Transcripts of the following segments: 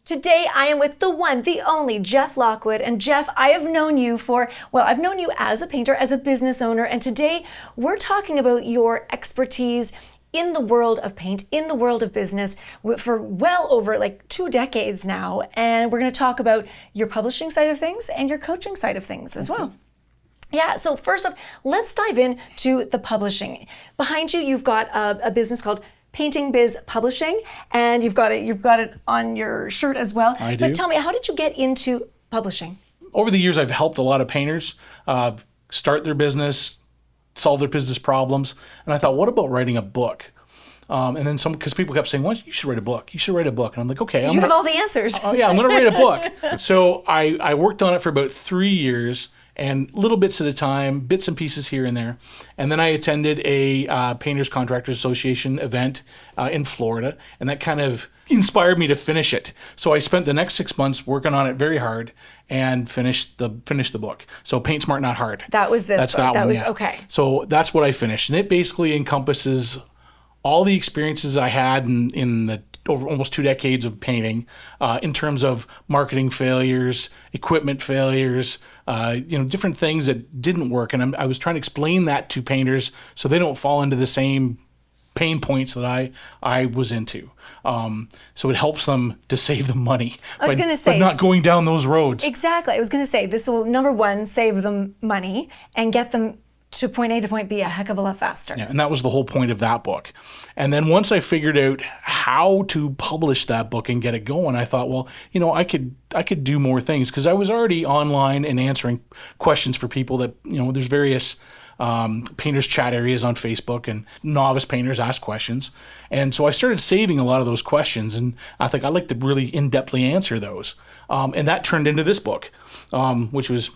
Today I am with the one, the only Jeff Lockwood. And Jeff, I have known you I've known you as a painter, as a business owner, and today we're talking about your expertise in the world of paint, in the world of business for well over 2 decades now. And we're going to talk about your publishing side of things and your coaching side of things as well. Yeah, so first off, let's dive into the publishing. Behind you, you've got a business called Painting Biz Publishing, and you've got it on your shirt as well. I do. But tell me, how did you get into publishing? Over the years, I've helped a lot of painters start their business, solve their business problems, and I thought, what about writing a book? And then because people kept saying, well, you should write a book. You should write a book. And I'm like, okay. You have all the answers. Oh yeah, I'm going to write a book. So I worked on it for about 3 years, and little bits at a time, bits and pieces here and there. And then I attended a Painters Contractors Association event in Florida, and that kind of inspired me to finish it. So I spent the next 6 months working on it very hard and finished the book. So Paint Smart, Not Hard. That was this book. That one. Okay. So that's what I finished. And it basically encompasses all the experiences I had in the over almost 2 decades of painting, in terms of marketing failures, equipment failures, different things that didn't work. And I was trying to explain that to painters so they don't fall into the same pain points that I was into. So it helps them to save them money. I was going to say, but not going down those roads. Exactly. I was going to say, this will, number one, save them money and get them to point A to point B a heck of a lot faster. Yeah, and that was the whole point of that book. And then once I figured out how to publish that book and get it going, I thought, well, I could do more things, because I was already online and answering questions for people that, there's various painters chat areas on Facebook, and novice painters ask questions. And so I started saving a lot of those questions, and I think I'd like to really in-depthly answer those. And that turned into this book, which was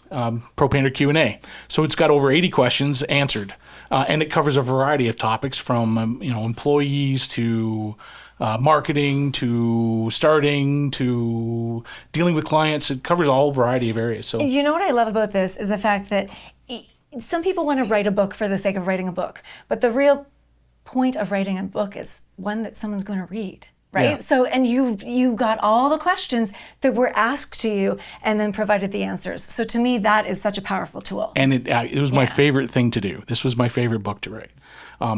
Pro Painter Q&A. So it's got over 80 questions answered, and it covers a variety of topics from employees to marketing to starting to dealing with clients. It covers all variety of areas. So you know what I love about this is the fact that some people want to write a book for the sake of writing a book, but the real point of writing a book is one that someone's going to read. Right. Yeah. So, and you got all the questions that were asked to you and then provided the answers. So to me, that is such a powerful tool. And it was my favorite thing to do. This was my favorite book to write,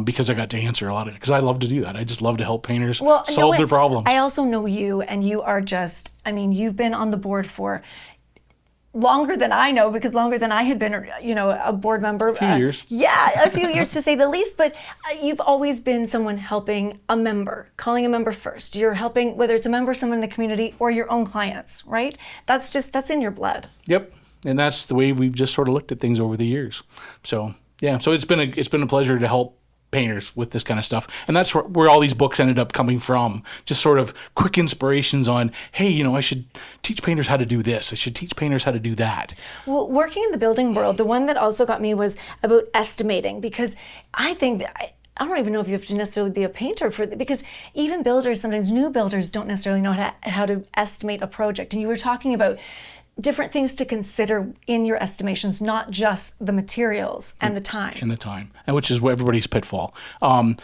because I got to answer a lot of it, because I love to do that. I just love to help painters solve their problems. I also know you, and you are you've been on the board for longer than I know, because longer than I had been, a board member. A few years. Yeah, a few years to say the least. But you've always been someone helping a member, calling a member first. You're helping, whether it's a member, someone in the community, or your own clients, right? That's in your blood. Yep, and that's the way we've just sort of looked at things over the years. So yeah, so it's been a pleasure to help painters with this kind of stuff, and that's where all these books ended up coming from. Just sort of quick inspirations on, hey, I should teach painters how to do this. I should teach painters how to do that. Well, working in the building world, the one that also got me was about estimating, because I think that I don't even know if you have to necessarily be a painter because even builders, sometimes new builders, don't necessarily know how to estimate a project. And you were talking about different things to consider in your estimations, not just the materials and the time. And which is everybody's pitfall.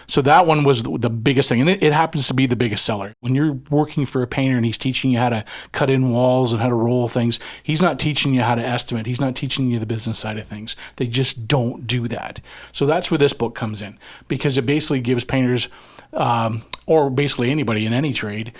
So that one was the biggest thing, and it happens to be the biggest seller. When you're working for a painter and he's teaching you how to cut in walls and how to roll things, he's not teaching you how to estimate. He's not teaching you the business side of things. They just don't do that. So that's where this book comes in, because it basically gives painters, or basically anybody in any trade,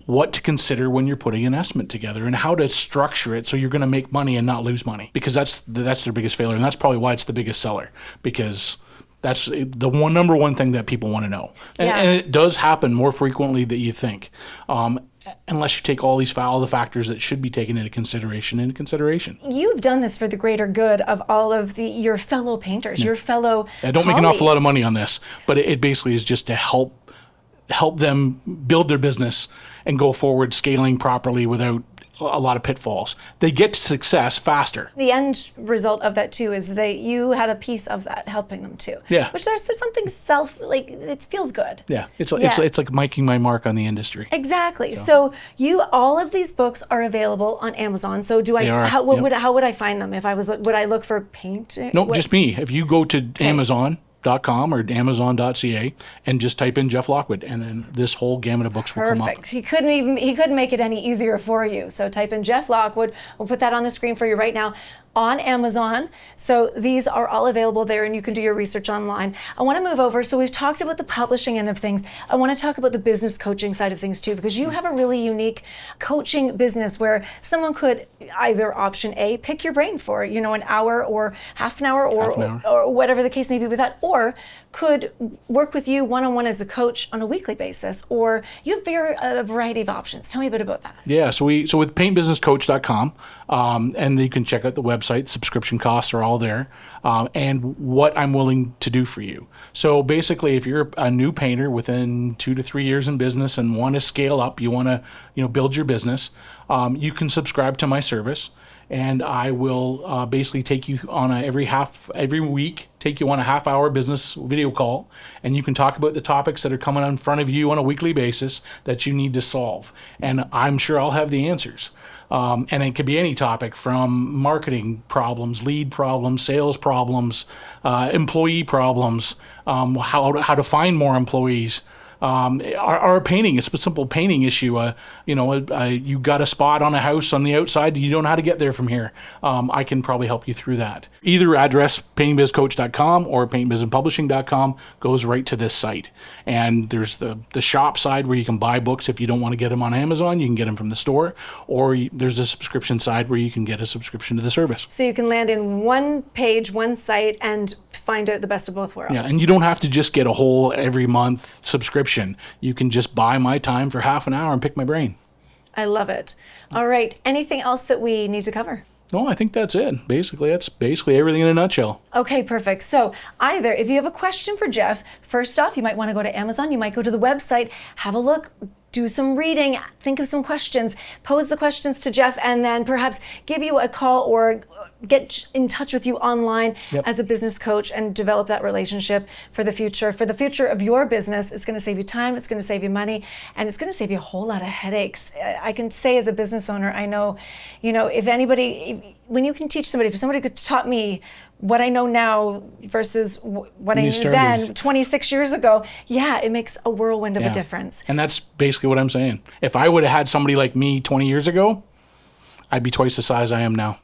what to consider when you're putting an estimate together, and how to structure it so you're going to make money and not lose money, because that's their biggest failure, and that's probably why it's the biggest seller, because that's the number one thing that people want to know. And it does happen more frequently than you think, unless you take all the factors that should be taken into consideration. You've done this for the greater good of all of your fellow painters, your fellow I don't make an awful lot of money on this, but it basically is just to help them build their business and go forward scaling properly without a lot of pitfalls. They get to success faster. The end result of that too is that you had a piece of that helping them too. Yeah. Which there's something it feels good. Yeah. It's like making my mark on the industry. Exactly. So all of these books are available on Amazon. So how would I find them if I was, would I look for painting? No, just me. If you go to Amazon .com or Amazon.ca and just type in Jeff Lockwood, and then this whole gamut of books will come up. Perfect. He couldn't make it any easier for you. So type in Jeff Lockwood. We'll put that on the screen for you right now on Amazon. So these are all available there, and you can do your research online. I want to move over. So we've talked about the publishing end of things. I want to talk about the business coaching side of things too, because you have a really unique coaching business where someone could either option A, pick your brain for, an hour or half an hour or whatever the case may be with that, or could work with you one-on-one as a coach on a weekly basis, or you have a variety of options. Tell me a bit about that. Yeah, so with paintbusinesscoach.com, and you can check out the website. Subscription costs are all there, and what I'm willing to do for you. So basically, if you're a new painter within 2 to 3 years in business and want to scale up, you want to build your business, you can subscribe to my service. And I will basically take you on every week, take you on a half-hour business video call, and you can talk about the topics that are coming in front of you on a weekly basis that you need to solve. And I'm sure I'll have the answers. And it could be any topic from marketing problems, lead problems, sales problems, employee problems, how to find more employees. Our painting, it's a simple painting issue. You got a spot on a house on the outside, you don't know how to get there from here. I can probably help you through that. Either address, paintingbizcoach.com or paintingbizpublishing.com, goes right to this site. And there's the shop side where you can buy books. If you don't want to get them on Amazon, you can get them from the store. Or there's a subscription side where you can get a subscription to the service. So you can land in one page, one site, and find out the best of both worlds. Yeah, and you don't have to just get a whole every month subscription. You can just buy my time for half an hour and pick my brain. I love it. All right. Anything else that we need to cover? No, I think that's it. That's basically everything in a nutshell. Okay, perfect. So either if you have a question for Jeff, first off, you might want to go to Amazon. You might go to the website, have a look, do some reading, think of some questions, pose the questions to Jeff, and then perhaps give you a call or get in touch with you online as a business coach and develop that relationship for the future. For the future of your business, it's going to save you time, it's going to save you money, and it's going to save you a whole lot of headaches. I can say as a business owner, I know, when you can teach somebody, if somebody could taught me what I know now versus what I knew then 26 years ago, it makes a whirlwind of a difference. And that's basically what I'm saying. If I would have had somebody like me 20 years ago, I'd be twice the size I am now.